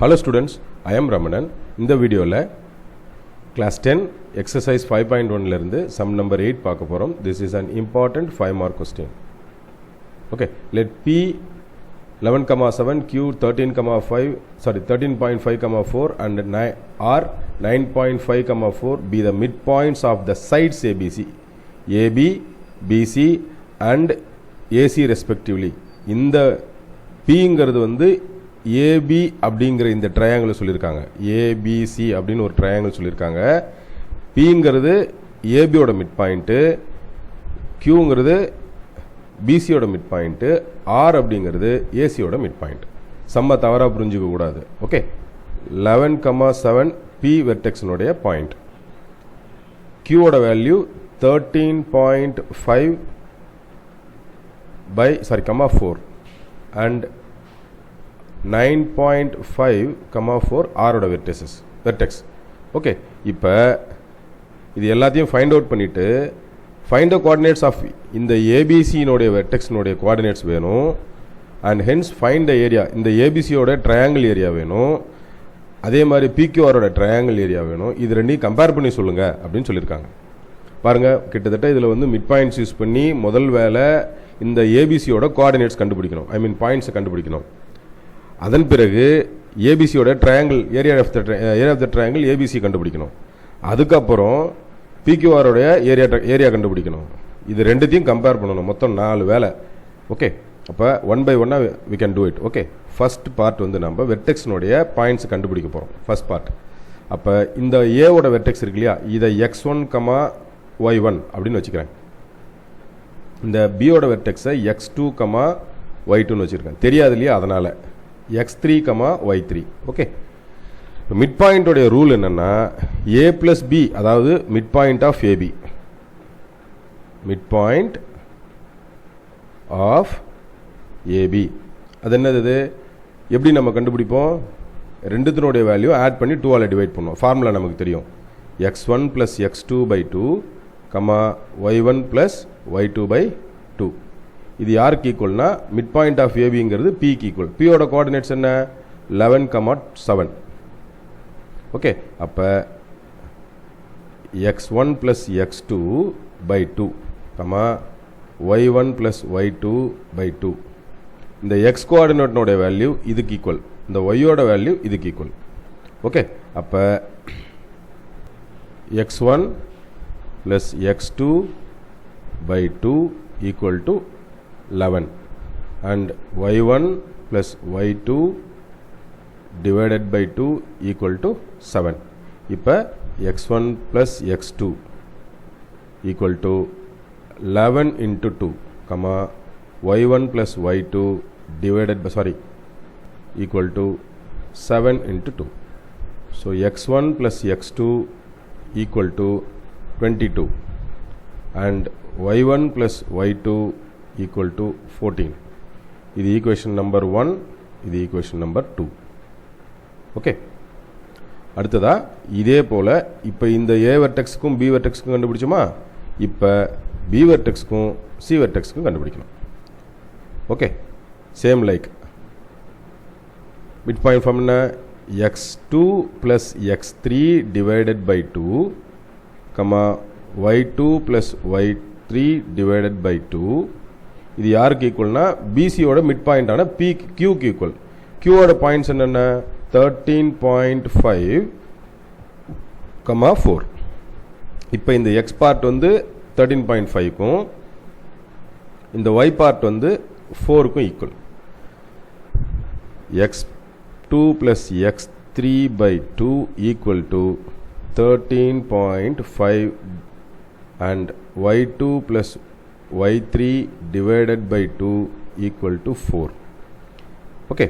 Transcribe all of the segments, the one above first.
Hello students, I am Ramanan. In the video class 10 exercise 5.1 lerundu sum number 8 paaka porom. This is an important 5 mark question. Okay, let P 11,7 Q 13,5 and R 9.5, be the midpoints of the sides ABC, AB, BC and AC respectively. இந்த Pங்கிறது வந்து AB அப்படிங்கிற இந்த triangle சொல்லியிருக்காங்க. ABC அப்படின்னு ஒரு triangle சொல்லியிருக்காங்க. Pங்கிறது ABயோட மிட் பாயிண்ட்டு, Qங்கிறது BCயோட மிட் பாயிண்ட்டு, R அப்படிங்கிறது ACயோட மிட் பாயிண்ட். சம்ம தவறாக புரிஞ்சுக்க கூடாது. ஓகே, 11,7 P வெர்டெக்ஸினுடைய பாயிண்ட், Qவோட வேல்யூ 13.5 by 4 and 9.5, 4 ஆரோட வெர்டெக்ஸ். ஓகே, இப்போ இது எல்லாத்தையும் ஃபைண்ட் அவுட் பண்ணிவிட்டு ஃபைண்ட் த கோஆர்டினேட்ஸ் ஆஃப் இந்த ஏபிசியினுடைய வெர்டெக்ஸினுடைய கோஆர்டினேட்ஸ் வேணும். And hence find the area, இந்த ஏபிசியோட ட்ரையாங்கிள் ஏரியா வேணும். அதே மாதிரி பிக்யூஆரோட ட்ரையாங்கிள் ஏரியா வேணும். இது ரெண்டையும் கம்பேர் பண்ணி சொல்லுங்கள் அப்படின்னு சொல்லியிருக்காங்க. பாருங்கள், கிட்டத்தட்ட இதில் வந்து மிட் பாயிண்ட்ஸ் யூஸ் பண்ணி முதல் வேலை இந்த ஏபிசியோட கோஆர்டினேட்ஸ் கண்டுபிடிக்கணும், பாயிண்ட்ஸை கண்டுபிடிக்கணும். அதன் பிறகு ஏபிசியோட triangle area of the triangle ABC கண்டுபிடிக்கணும். அதுக்கப்புறம் பிக்யூஆரோடைய ஏரியா கண்டுபிடிக்கணும். இது ரெண்டுத்தையும் கம்பேர் பண்ணணும். மொத்தம் 4 வேலை. ஓகே, அப்போ 1 by 1 we can do it. Okay, first part வந்து நம்ம வெர்டெக்ஸினுடைய பாயிண்ட்ஸ் கண்டுபிடிக்க போகிறோம். First part. அப்போ இந்த ஏவோட வெர்டெக்ஸ் இருக்கு இல்லையா, இதை x1, y1 அப்படின்னு வச்சுக்கிறேன். இந்த பியோட வெர்டெக்ஸை x2, y2ன்னு வச்சுருக்கேன். தெரியாது இல்லையா, அதனால் x3, y3. ஓகே, இப்போ மிட் பாயிண்டோடைய ரூல் என்னென்னா a + b, அதாவது mid point of AB, mid point of AB. அது என்னது, எப்படி நம்ம கண்டுபிடிப்போம்? ரெண்டுத்தினுடைய வேல்யூ ஆட் பண்ணி 2ஆல் டிவைட் பண்ணுவோம். ஃபார்முலா நமக்கு தெரியும். x1 + x2/2, y1 + y2/2. இது யாருக்கு ஈக்குவல்னா மிட் பாயிண்ட் ஆஃப் ஏபிங்கிறது பிக்கு ஈக்குவல். பியோட கோஆர்டினேட்ஸ் என்ன? 11,7. ஓகே, அப்போ x1 + x2/2, y1 + y2/2. இந்த எக்ஸ் கோஆர்டினேட்னுடைய வேல்யூ இதுக்கு ஈக்குவல், இந்த ஒய்யோட வேல்யூ இதுக்கு ஈக்குவல். ஓகே, அப்போ x1 + x2/2 equal to 11 and y1 + y2 divided by 2 equal to 7. இப்போ x1 + x2 equal to 11 into 2, y1 + y2 divided by equal to 7 into 2. So x1 + x2 equal to 22 and y1 + y2 equal to 14. இது equation number 1, இது equation number 2. Okay, அடுத்ததா இதே போல் இப்போ இந்த ஏ வெர்டெக்ஸுக்கும் B வெர்டெக்ஸுக்கும் கண்டுபிடிச்சோமா, இப்போ B வெர்டெக்ஸுக்கும் C வெர்டெக்ஸுக்கும் கண்டுபிடிக்கணும். Okay, same like mid point form என்ன? x2 + x3 divided by 2, y2 + y3 divided by 2. இது யாருக்கு ஈக்குவல்னா பிசியோட மிட் பாயிண்டான பி கியூக்கு ஈக்குவல். கியூவோட பாயிண்ட்ஸ் என்னென்ன? 13.5, 4. இப்போ இந்த எக்ஸ் பார்ட் வந்து 13.5க்கும் இந்த ஒய் பார்ட் வந்து 4க்கும் equal. x2 + x3/2 equal to 13.5 and y2 + y3 divided by 2 equal to 4. Okay,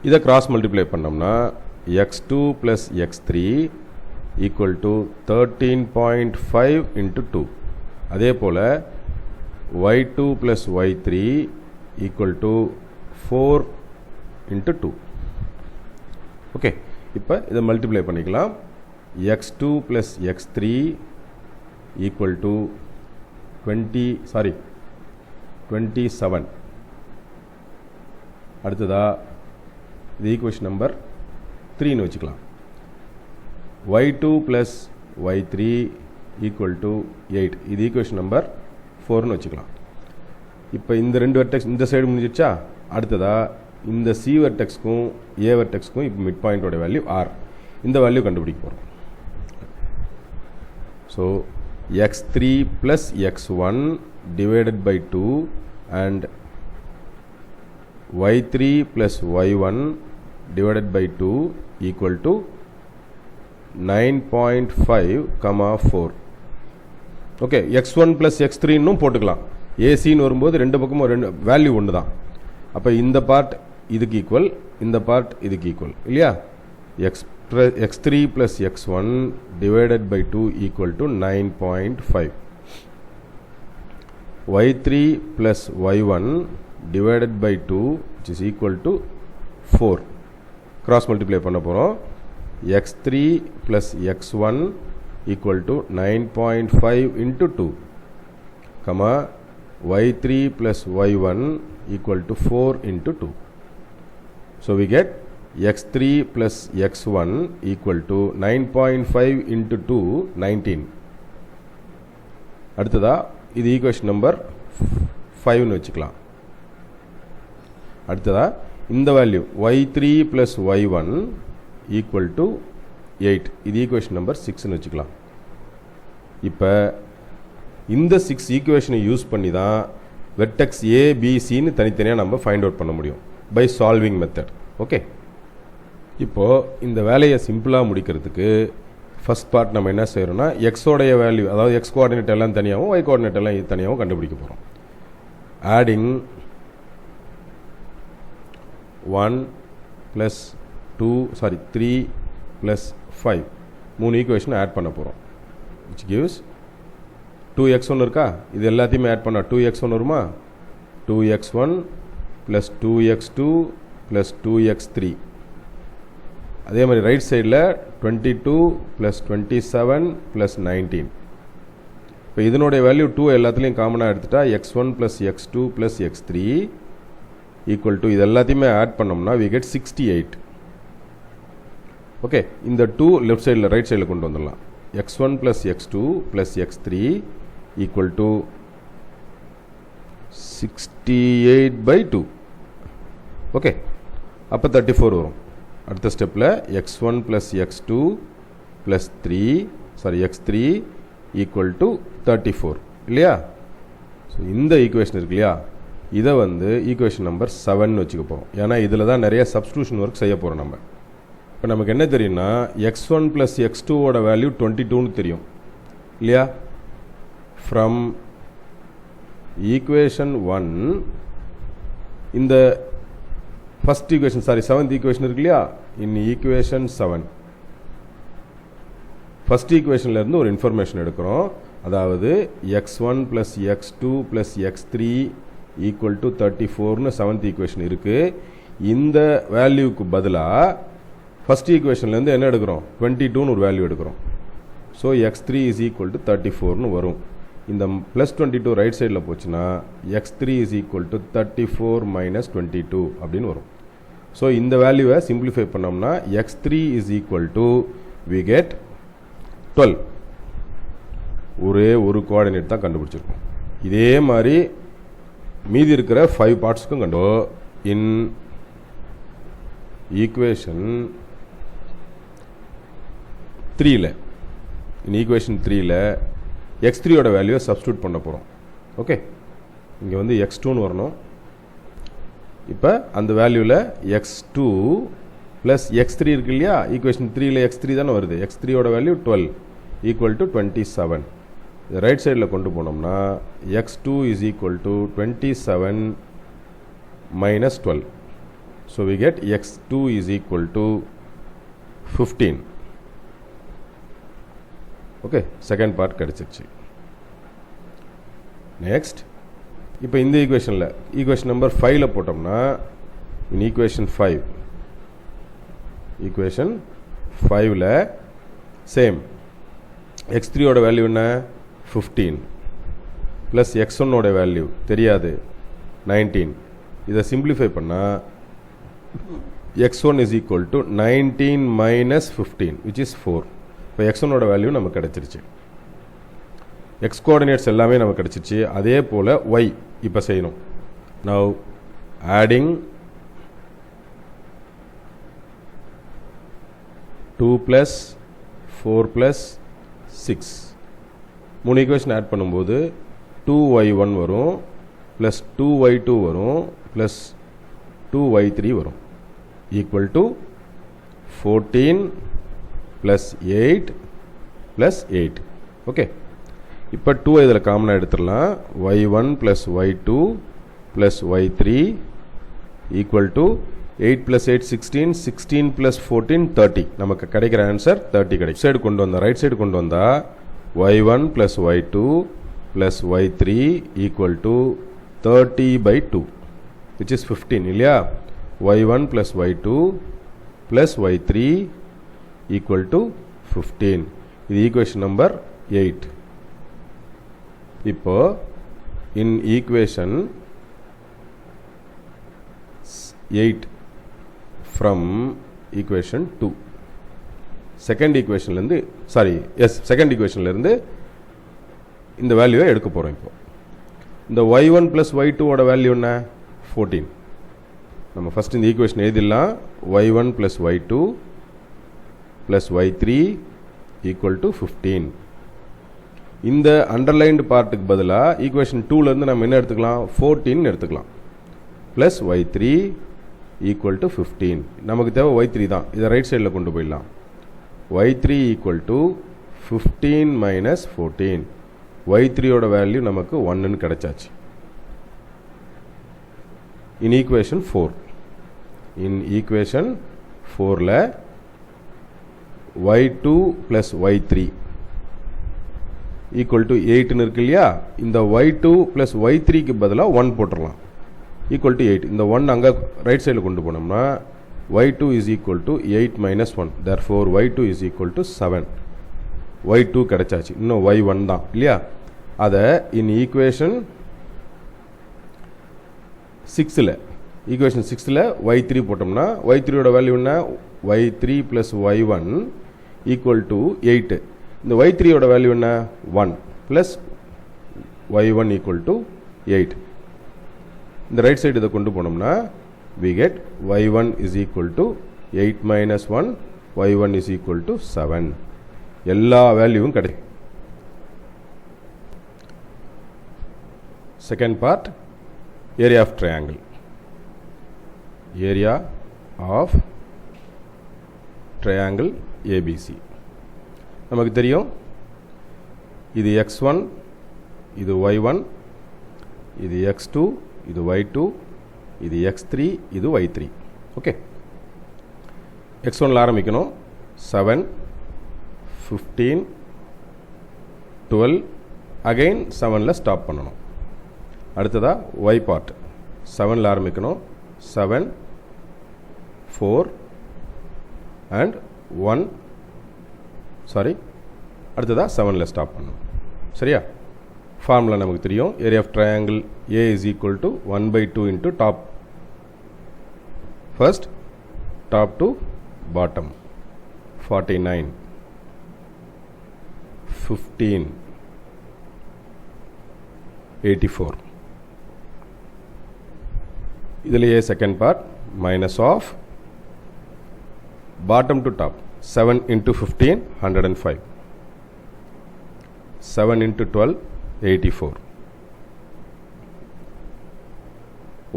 இதை கிராஸ் மல்டிப்ளை பண்ணோம்னா x2 + x3 equal to 13.5 into 2. அதே போல் y2 + y3 equal to 4 into 2. Okay, இப்போ இதை மல்டிப்ளை பண்ணிக்கலாம். x2 + x3 equal to 27. அடுத்ததா இது equation number 3ன்னு வச்சுக்கலாம். y2 plus y3 equal to 8, இது ஈக்குவேஷன் நம்பர் 4ன்னு வச்சுக்கலாம். இப்போ இந்த ரெண்டு வெர்டெக்ஸ் இந்த சைடு முடிஞ்சிடுச்சா? அடுத்ததாக இந்த சி வெர்டெக்ஸ்க்கும் ஏ வெர்டெக்ஸ்க்கும் இப்போ மிட் பாயிண்டோட வேல்யூ ஆர், இந்த வேல்யூ கண்டுபிடிக்க போகிறோம். So x3 plus x1 divided by 2 and y3 plus y1 divided by 2 equal to 9.5, 4. Okay, x1 plus x3 இன்னும் போட்டுக்கலாம். ஏசின்னு வரும்போது ரெண்டு பக்கமும் ரெண்டு வேல்யூ ஒன்று தான். அப்போ இந்த பார்ட் இதுக்கு ஈக்குவல், இந்த பார்ட் இதுக்கு ஈக்குவல் இல்லையா? x3 plus x1 divided by 2 equal to 9.5. y3 plus y1 divided by 2 which is equal to 4. Cross multiply பண்ண போகிறோம். x3 plus x1 equal to 9.5 into 2, comma y3 plus y1 equal to 4 into 2. So we get x3 plus x1 equal to 9.5 into 2, 19. அடுத்ததா இது equation number 5ன்னு வச்சுக்கலாம். அடுத்ததா இந்த value y3 plus y1 equal to 8, இது equation number 6ன்னு வச்சுக்கலாம். இப்போ இந்த 6 ஈக்குவேஷனை யூஸ் பண்ணி தான் வெர்டெக்ஸ் ஏ பி சின்னு தனித்தனியாக நம்ம ஃபைண்ட் அவுட் பண்ண முடியும் பை சால்விங் மெத்தட். ஓகே, இப்போது இந்த வேலையை சிம்பிளாக முடிக்கிறதுக்கு ஃபஸ்ட் பார்ட் நம்ம என்ன செய்கிறோம்னா எக்ஸோடைய வேல்யூ, அதாவது எக்ஸ் கோஆர்டினேட் எல்லாம் தனியாகவும் ஒய் கோஆர்டினேட் எல்லாம் தனியாகவும் கண்டுபிடிக்க போகிறோம். ஆடிங் 3 + 5 3 ஈக்குவேஷன் ஆட் பண்ண போகிறோம். which gives 2x1 இருக்கா? இது எல்லாத்தையுமே ஆட் பண்ணால் 2x1 வருமா? 2x1 + 2x2 + 2x3. அதே மாதிரி ரைட் சைடில் 22 + 27 + 19. இப்போ இதனுடைய வேல்யூ 2 எல்லாத்துலேயும் காமனாக எடுத்துட்டா x1 + x2 + x3 equal to இது எல்லாத்தையுமே ஆட் பண்ணோம்னா we get 68. ஓகே, இந்த 2 லெஃப்ட் சைடில் ரைட் சைடில் கொண்டு வந்துடலாம். x1 + x2 + x3 equal to 68/2. Okay, அப்போ 34 வரும். அடுத்த ஸ்டெப்பில் x1 + x2 + x3 equal to 34 இல்லையா? ஸோ இந்த ஈக்குவேஷன் இருக்கு இல்லையா, இதை வந்து ஈக்குவேஷன் நம்பர் 7ன்னு வச்சுக்க போகிறோம். ஏன்னா இதில் தான் நிறைய சப்ஸ்டியூஷன் ஒர்க் செய்ய போகிறோம் நம்ம. இப்போ நமக்கு என்ன தெரியும்னா x1 + x2ஓட வேல்யூ 22ன்னு தெரியும் இல்லையா? ஃப்ரம் ஈக்குவேஷன் 1 இந்த ஃபஸ்ட் ஈக்குவேஷன் செவன்த் ஈக்குவேஷன் இருக்கு இல்லையா, இன் ஈக்குவேஷன் 7 ஃபஸ்ட் ஈக்குவேஷன்லேருந்து ஒரு இன்ஃபர்மேஷன் எடுக்கிறோம். அதாவது x1 + x2 + x3 equal to 34ன்னு செவன்த் ஈக்குவேஷன் இருக்குது. இந்த வேல்யூக்கு பதிலாக ஃபஸ்ட் ஈக்குவேஷன்லேருந்து என்ன எடுக்கிறோம்? 22ன்னு ஒரு வேல்யூ எடுக்கிறோம். ஸோ x3 = 34ன்னு வரும். இந்த +22 ரைட் சைடில் போச்சுன்னா x3 = 34 - 22 அப்படின்னு வரும். ஸோ இந்த வேல்யூவை சிம்பிளிஃபை பண்ணோம்னா x3 = we get 12. ஒரே ஒரு கோஆர்டினேட் தான் கண்டுபிடிச்சிருக்கோம். இதே மாதிரி மீதி இருக்கிற 5 பார்ட்ஸுக்கும் கண்டோ இன் ஈக்குவேஷன் 3ல் x3ஓட வேல்யூவை சப்ஸ்டியூட் பண்ண போகிறோம். ஓகே, இங்கே வந்து x2ன்னு வரணும். இப்போ அந்த வேல்யூவில் x2 + x3 இருக்கு இல்லையா? ஈக்குவேஷன் 3ல் x3 தானே வருது. x3ஓட வேல்யூ 12 ஈக்குவல் டு 27. இதை ரைட் சைடில் கொண்டு போனோம்னா x2 = 27 - 12. So we get x2 = 15. Okay, second part கிடச்சிருச்சு. நெக்ஸ்ட் இப்போ இந்த ஈக்குவேஷன் நம்பர் 5ல் போட்டோம்னா இன் ஈக்குவேஷன் 5ல் சேம் x3ஓட வேல்யூ என்ன? 15 ப்ளஸ் x1ஓட வேல்யூ தெரியாது 19. இதை சிம்பிளிஃபை பண்ணால் x1 is equal to 19 minus 15 which is 4. இப்போ x1 ஓட வேல்யூ நமக்கு கிடைச்சிருச்சு. x கோஆர்டினேட்ஸ் எல்லாமே நமக்கு கிடைச்சிருச்சு. அதே போல் y இப்போ செய்யணும். Now adding 2 plus 4 plus 6 மூணு ஈக்குவேஷன் ஆட் பண்ணும்போது 2y1 வரும் plus 2y2 வரும் plus 2y3 வரும் equal to 14 plus 8 plus 8. Okay, இப்போ 2 இதில் காமனாக எடுத்துடலாம். y1 plus y2 plus y3 equal to 8 plus 8 16, 16 plus 14 30. நமக்கு கிடைக்கிற ஆன்சர் 30 கிடைக்கும். சைடு கொண்டு வந்தால் ரைட் சைடு கொண்டு வந்தால் y1 plus y2 plus y3 equal to 30 by 2 which is 15 இல்லையா. y1 plus y2 plus y3 equal to 15. இது ஈக்குவேஷன் நம்பர் 8. இப்போ in equation 8 from equation 2 second ஈக்குவேஷன்லேருந்து second ஈக்குவேஷன்லேருந்து இந்த வேல்யூவை எடுக்க போகிறோம். இப்போ இந்த y1 plus y2 ஓட வேல்யூ என்ன? 14. நம்ம ஃபஸ்ட் இந்த ஈக்குவேஷன் எழுதிடலாம். y1 plus y2 plus y3 equal to 15. இந்த அண்டர்லைன்டு பார்ட்டுக்கு பதிலாக ஈக்குவேஷன் 2லேருந்து நம்ம என்ன எடுத்துக்கலாம்? 14 எடுத்துக்கலாம். Plus y3 equal to 15. நமக்கு தேவை y3 தான். இதை ரைட் சைடில் கொண்டு போயிடலாம். y3 equal to 15 minus 14. y3 ஓட வேல்யூ நமக்கு 1ன்னு கிடைச்சாச்சு. In equation 4. In equation 4ல y2 plus y3 equal to 8ன்னு இருக்கு இல்லையா. இந்த y2 plus y3க்கு பதிலாக 1 போட்டுடலாம். equal to 8. இந்த 1 அங்கே ரைட் சைடில் கொண்டு போனோம்னா y2 is equal to 8 minus 1. therefore y2 is equal to 7. y2 கிடைச்சாச்சு. இன்னும் y1 தான் இல்லையா. அதை in equation 6ல் ஈக்குவேஷன் 6ல் y3 போட்டோம்னா y3 ஓட வேல்யூ என்ன? y3 plus y1 equal to 8. இந்த y3 ஓட வேல்யூ என்ன? 1 plus y1 equal to 8. இந்த ரைட் சைடு இதை கொண்டு போனோம்னா we get y1 is equal to 8 minus 1, y1 is equal to 7. எல்லா வேல்யூவும் கிடைக்கும். Second part, area of triangle. Area of triangle ABC நமக்கு தெரியும். இது x1, இது y1, இது x2, இது y2, இது x3, இது y3. ஓகே, x1ல ஆரம்பிக்கணும். 7, 15, 12, அகைன் 7ல் ஸ்டாப் பண்ணணும். அடுத்ததா y பார்ட். 7ல் ஆரம்பிக்கணும். 7, 4 and 1. அடுத்ததா 7ல் ஸ்டாப் பண்ணணும். சரியா? ஃபார்முலா நமக்கு தெரியும். Area of triangle A is equal to 1/2 into top. First, top to bottom. 49, 15, 84. இதிலேயே second part, minus of bottom to top. 7 into 15, 105. 7 into 12, 84.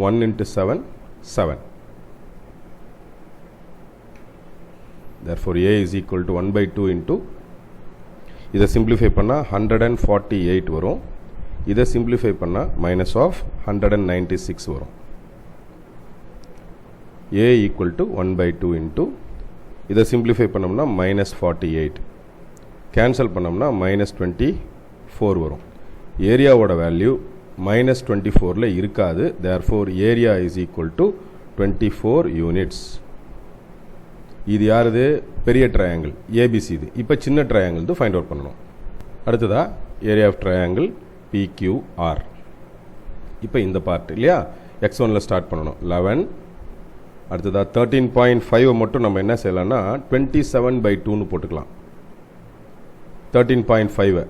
1 into 7, 7. Therefore A is equal to 1/2 into, இதை simplify பண்ணால் 148 வரும். இதை simplify பண்ணால் minus of 196 வரும். A equal to 1/2 into, இதை simplify பண்ணோம்னா minus 48, cancel பண்ணோம்னா மைனஸ் 24 வரும். ஏரியாவோட வேல்யூ மைனஸ் 24ல் இருக்காது. therefore area is equal to 24 units. இது யாருது? பெரிய ட்ரையாங்கிள் ஏபிசி. இது இப்போ சின்ன ட்ரையாங்கிள் இது ஃபைண்ட் அவுட் பண்ணணும். அடுத்ததா ஏரியா ஆஃப் ட்ரையாங்கிள் PQR. இப்போ இந்த பார்ட் இல்லையா, x1ல் ஸ்டார்ட் பண்ணணும். 11, அடுத்ததாக 13.5 மட்டும் நம்ம என்ன செய்யலாம்னா 27/2ன்னு போட்டுக்கலாம். 13.5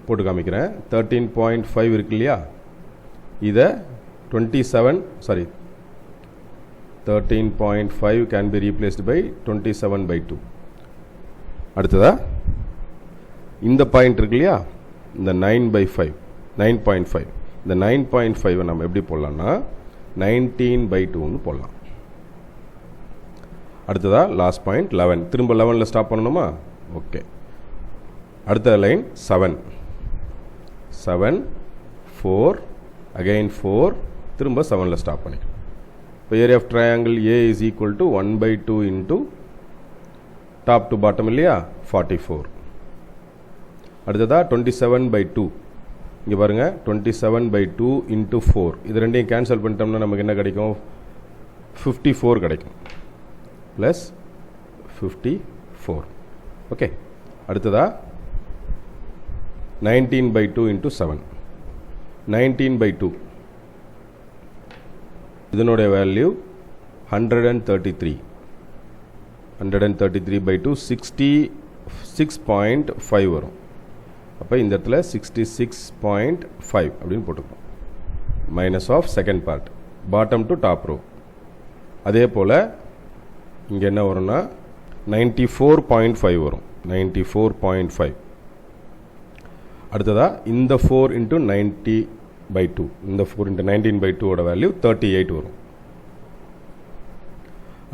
போட்டு காமிக்கிறேன். 13.5 இருக்கு இல்லையா, இதை 13.5 can be replaced by 27/2. அடுத்ததா இந்த பாயிண்ட் இருக்கு இல்லையா, இந்த 9.5 இந்த 9.5 நம்ம எப்படி போடலாம்னா 19/2ன்னு போடலாம். அடுத்ததா லாஸ்ட் பாயிண்ட் 11. திரும்ப 11ல் ஸ்டாப் பண்ணணுமா? ஓகே. அடுத்த லைன் 7 4 again 4 திரும்ப 7ல் ஸ்டாப் பண்ணிக்கலாம். இப்போ area of triangle A is equal to 1/2 into top to bottom இல்லையா 44. அடுத்ததா 27/2. இங்கே பாருங்கள் 27/2 into 4. இது ரெண்டையும் கேன்சல் பண்ணிட்டோம்னா நமக்கு என்ன கிடைக்கும்? 54 கிடைக்கும். ப்ளஸ் 54. ஓகே. அடுத்ததா 19/2 into 7. 19/2 இதனுடைய வேல்யூ 133. 133/2 66.5 வரும். அப்போ இந்த இடத்துல 66.5 அப்படின்னு போட்டுக்கணும். Minus of second part, bottom to top row. அதே போல் இங்கே என்ன வரும்னா 94.5 வரும். 94.5. அடுத்ததாக இந்த 4 into 90/2, இந்த 4 into 19/2 வேல்யூ 38 வரும்.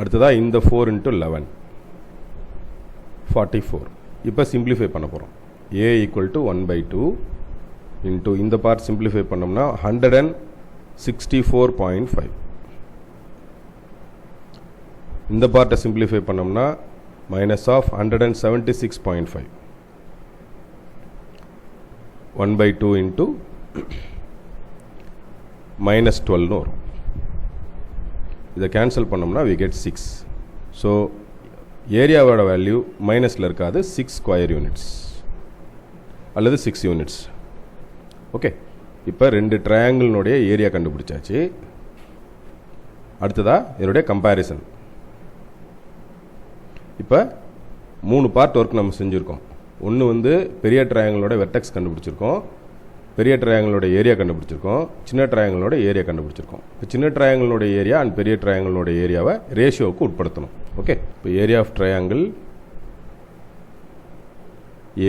அடுத்ததாக இந்த 4 into 11 44. இப்போ சிம்பிளிஃபை பண்ண போகிறோம். A equal to 1/2 into இந்த பார்ட் சிம்பிளிஃபை பண்ணோம்னா 164.5. இந்த பார்ட்டை சிம்பிளிஃபை பண்ணோம்னா மைனஸ் ஆஃப் 176.5. 1/2 into minus 12 வரும். இதை கேன்சல் பண்ணோம்னா we get 6. ஸோ ஏரியாவோட வேல்யூ மைனஸில் இருக்காது, 6 ஸ்கொயர் யூனிட்ஸ் அல்லது 6 யூனிட்ஸ். ஓகே. இப்போ ரெண்டு ட்ரையாங்கிளினுடைய ஏரியா கண்டுபிடிச்சாச்சு. அடுத்ததாக இதனுடைய கம்பேரிசன். இப்போ 3 பார்ட் ஒர்க் நம்ம செஞ்சுருக்கோம். ஒன்று பெரிய ட்ரையாங்கிளோட வெர்டெக்ஸ் கண்டுபிடிச்சிருக்கோம், பெரிய ட்ரையாங்கிளோட ஏரியா கண்டுபிடிச்சிருக்கோம், சின்ன ட்ரையாங்கிளோட ஏரியா கண்டுபிடிச்சிருக்கோம். இப்போ சின்ன ட்ரையாங்கிளோட ஏரியா அண்ட் பெரிய ட்ரையாங்கிளோட ஏரியாவை ரேஷியோவுக்கு உட்படுத்தணும். ஓகே. இப்போ area of triangle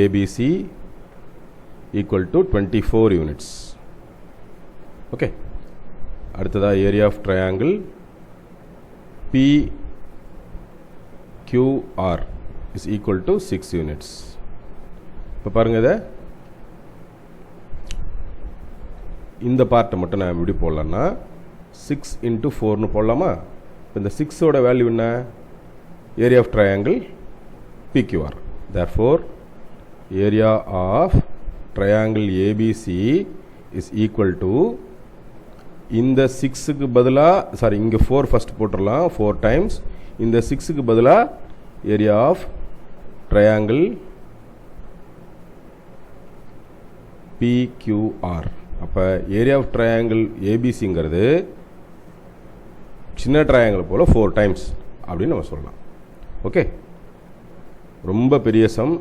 ABC equal to 24 units. Okay. அடுத்ததாக area of triangle PQR is equal to 6 units. இப்போ பாருங்கள், இதை இந்த பார்ட்டை மட்டும் நான் எப்படி போடலான்னா 6 into 4ன்னு போடலாமா? இந்த 6ஓட வேல்யூ என்ன? Area of triangle PQR. therefore area of triangle ABC is equal to இந்த 6க்கு பதிலாக இங்கே 4 ஃபஸ்ட் போட்டுடலாம், 4 டைம்ஸ். இந்த 6க்கு பதிலாக ஏரியா ஆஃப் ட்ரையாங்கிள் PQR. அப்போ ஏரியா ஆஃப் ட்ரையாங்கிள் ஏபிசிங்கிறது சின்ன ட்ரையாங்கிள் போல் 4 டைம்ஸ் அப்படின்னு நம்ம சொல்லலாம். ஓகே. ரொம்ப பெரிய சம்,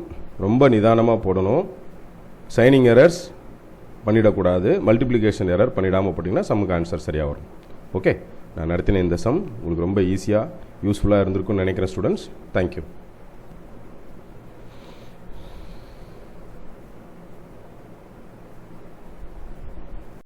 ரொம்ப நிதானமாக போடணும். சைனிங் எரர்ஸ் பண்ணிடக்கூடாது, மல்டிப்ளிகேஷன் எரர் பண்ணிடாமல் போட்டிங்கன்னா சம்முக்கு ஆன்சர் சரியாக வரும். ஓகே. நான் நடத்தின இந்த சம் உங்களுக்கு ரொம்ப ஈஸியாக யூஸ்ஃபுல்லாக இருந்திருக்குன்னு நினைக்கிறேன் ஸ்டூடெண்ட்ஸ். தேங்க்யூ.